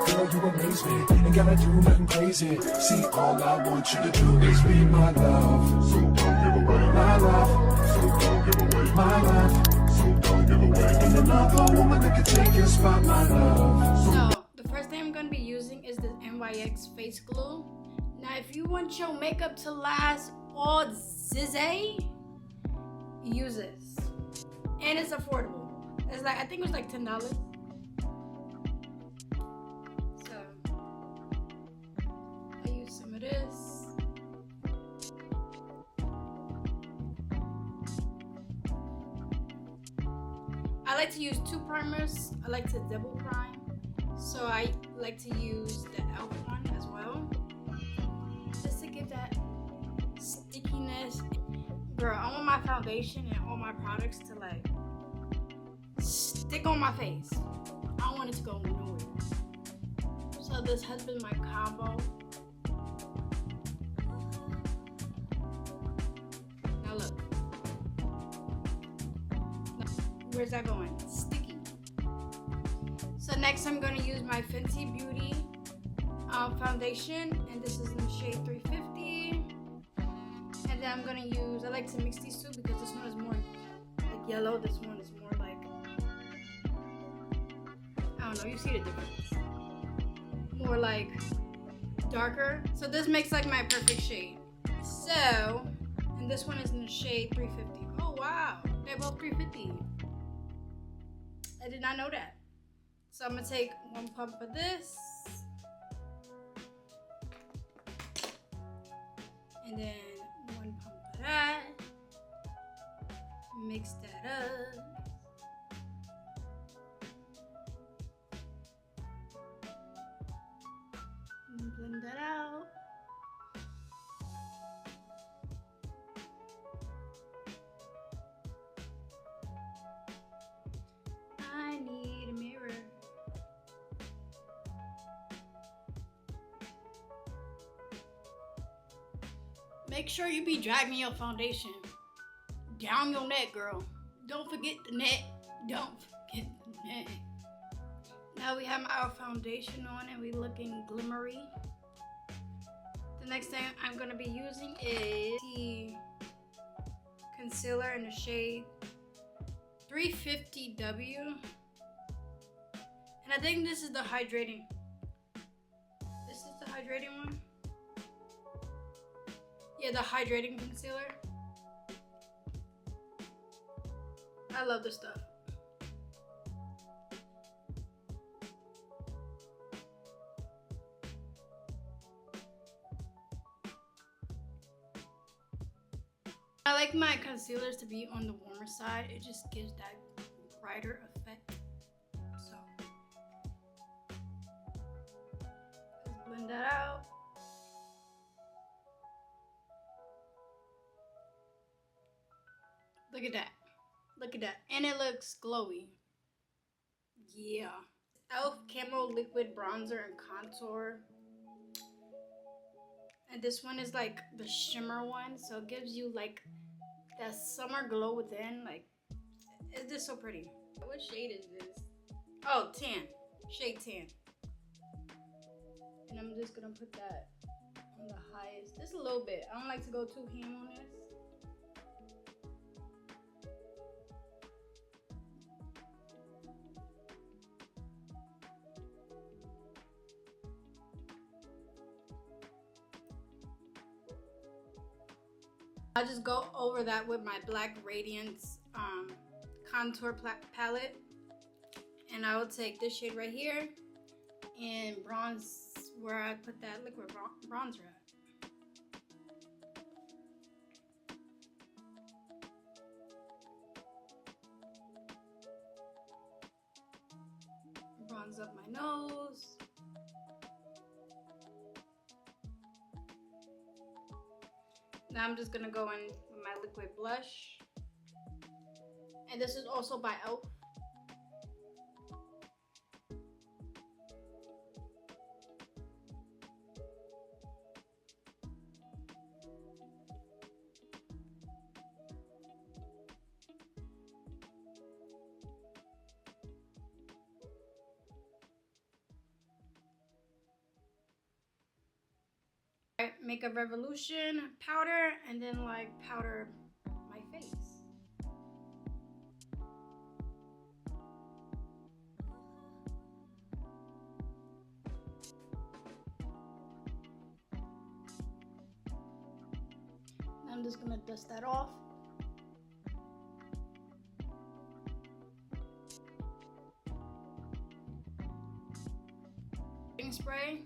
girl, you amaze me. Ain't gotta do nothing crazy. See, all I want you to do is be my love. So don't give away my love. So don't give away my love. So don't give away. Ain't another woman that can take your spot, my love. So the first thing I'm gonna be using is the NYX face glue. Now, if you want your makeup to last all zizzy, use this, and it's affordable. It's like, I think it was like $10. So I use some of this. I like to use 2 primers. I like to double prime, so I like to use the E.L.F one as well, just to give that stickiness. Girl, I want my foundation and all my products to like stick on my face. I don't want it to go nowhere. So this has been my combo. Now look. Where's that going? Sticky. So next I'm gonna use my Fenty Beauty foundation, and this is in the shade 350. And then I'm gonna use, I like to mix these two because this one is more like yellow, this one is more like, I don't know, you see the difference. More like darker. So this makes like my perfect shade. So, and this one is in the shade 350. Oh wow, they're both 350. I did not know that. So I'm gonna take 1 pump of this. And then 1 pump of that. Mix that up. And blend that out. I need a mirror. Make sure you be dragging your foundation down your neck, girl. Don't forget the neck. Don't forget the neck. Now we have our foundation on and we looking glimmery. The next thing I'm gonna be using is the concealer in the shade 350W. And I think this is the hydrating. This is the hydrating one. Yeah, the hydrating concealer. I love this stuff. I like my concealers to be on the warmer side. It just gives that brighter effect. So let's blend that out. Look at that. Look at that. And it looks glowy. Yeah. E.L.F. Camo Liquid Bronzer and Contour. And this one is like the shimmer one. So it gives you like that summer glow within. Like, it's just so pretty. What shade is this? Oh, 10. Shade 10. And I'm just gonna put that on the highest. Just a little bit. I don't like to go too ham on this. I'll just go over that with my black Radiance contour palette, and I will take this shade right here and bronze where I put that liquid bronzer at. Bronze up my nose. Now I'm just gonna go in with my liquid blush. And this is also by E.L.F. Makeup Revolution powder and then like powder my face. I'm just gonna dust that off. Spray.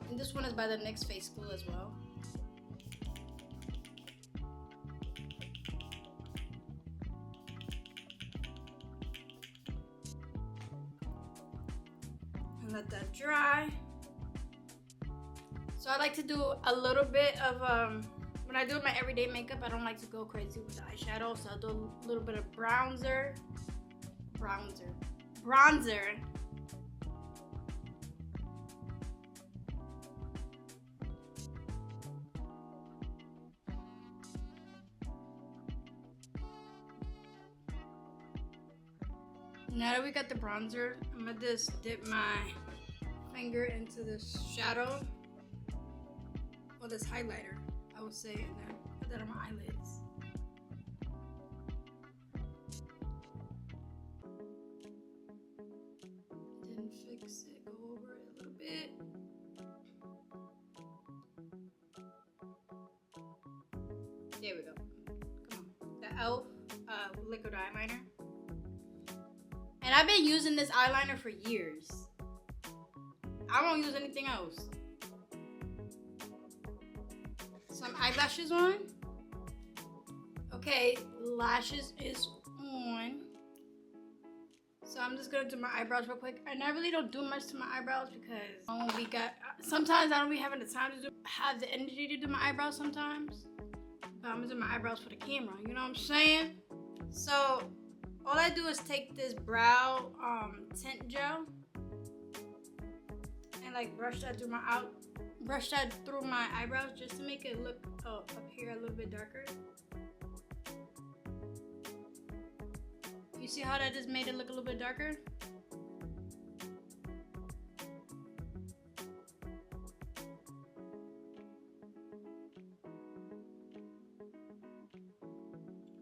And this one is by the NYX Face Glue as well. And let that dry. So I like to do a little bit of when I do my everyday makeup, I don't like to go crazy with the eyeshadow, so I'll do a little bit of bronzer. Now that we got the bronzer, I'm gonna just dip my finger into this shadow, or this highlighter, I would say, and then put that on my eyelids. Then fix it, go over it a little bit. There we go. Come on. The E.L.F. liquid eyeliner. And I've been using this eyeliner for years. I won't use anything else. Some eyelashes on. Okay, lashes is on. So I'm just gonna do my eyebrows real quick. And I really don't do much to my eyebrows because sometimes I don't be having the time to have the energy to do my eyebrows sometimes. But I'm gonna do my eyebrows for the camera, you know what I'm saying? So all I do is take this brow tint gel and like brush that through my eyebrows just to make it look up here a little bit darker. You see how that just made it look a little bit darker?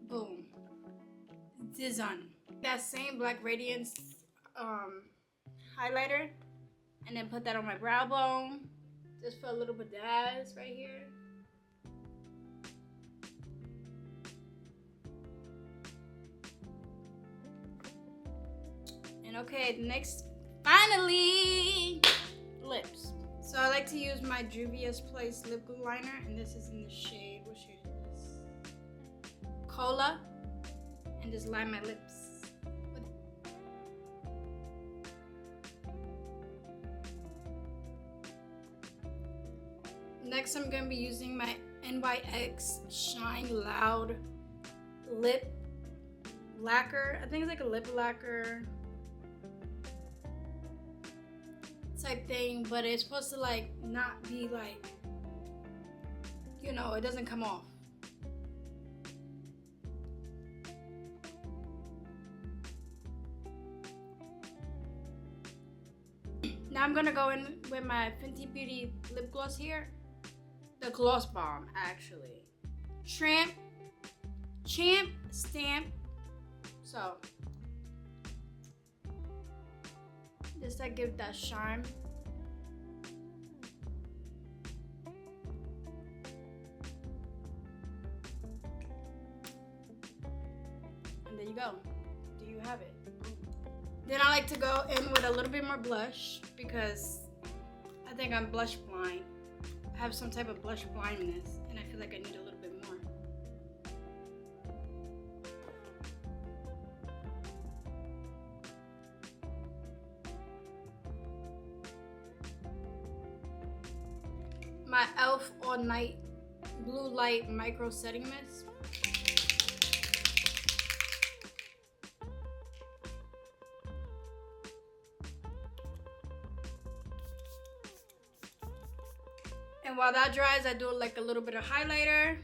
Boom. This on. That same black Radiance highlighter, and then put that on my brow bone. Just for a little bit of dazz right here. And okay, next, finally, lips. So I like to use my Juvia's Place lip glue liner, and this is in the shade, what shade is this? Cola. And just line my lips with it. Next, I'm gonna be using my NYX Shine Loud lip lacquer. I think it's like a lip lacquer type thing, but it's supposed to like not be like, you know, it doesn't come off. Now I'm gonna go in with my Fenty Beauty lip gloss here. The Gloss Bomb, actually. Champ Stamp. So, just to give that shine. And there you go. Do you have it? Then I like to go in with a little bit more blush because I think I'm blush blind. I have some type of blush blindness and I feel like I need a little bit more. My E.L.F. All Night Blue Light Micro Setting Mist. And while that dries, I do like a little bit of highlighter.